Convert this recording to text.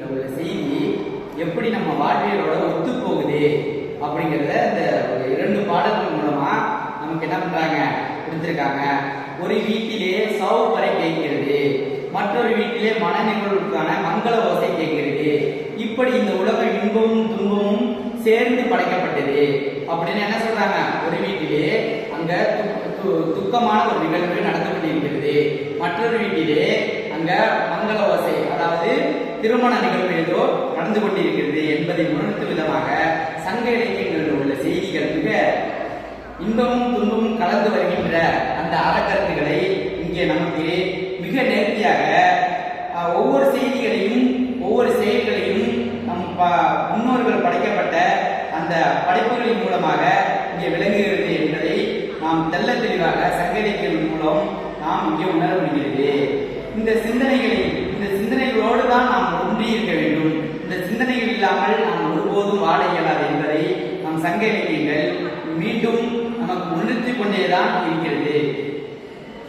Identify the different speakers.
Speaker 1: உள்ள செய்தி எப்படி நம்ம வாழ்வியலோட ஒத்து போகுது அப்படிங்கிறத இந்த 2 பாடல்கள் மூலமா நமக்கு என்ன பண்றாங்க கொடுத்திருக்காங்க. ஒரு வீட்டிலே சவு பறை கேட்கிறது, மற்றொரு வீட்டிலே மன நிகழ்வுக்கான மங்கள ஓசை கேட்கிறது. இப்படி இந்த உலகம் இன்பமும் துன்பமும் சேர்ந்து படைக்கப்பட்டது அப்படின்னு என்ன சொல்றாங்க. ஒரு வீட்டிலே அங்க துக்கமான ஒரு நிகழ்வு நடந்து கொண்டிருக்கிறது, மற்றொரு வீட்டிலே அங்க மங்கள ஓசை அதாவது திருமண நிகழ்வு ஏதோ நடந்து கொண்டிருக்கிறது என்பதை உணர்த்தும் விதமாக சங்க இலக்கியங்களில் உள்ள செய்திகள் மிக இன்பமும் துன்பமும் கலந்து வருகின்ற அந்த அறக்கருத்துக்களை இங்கே நமக்கு மிக நேர்த்தியாக ஒவ்வொரு செய்திகளையும் ஒவ்வொரு செயல்களையும் நம் முன்னோர்கள் படைக்கப்பட்ட அந்த படைப்புகளின் மூலமாக இங்கே விளங்குகிறது என்பதை நாம் தெள்ள தெளிவாக சங்க இலக்கியங்கள் மூலம் நாம் இங்கே உணர முடிகிறது. இந்த சிந்தனைகளோடு தான் நாம் ஒன்றி இருக்க வேண்டும். இந்த சிந்தனைகள் இல்லாமல் நாம் ஒருபோதும் வாழ இயலாது என்பதை நம் சங்க இலக்கியங்கள் மீண்டும் நமக்கு உணர்த்தி கொண்டேதான் இருக்கிறது.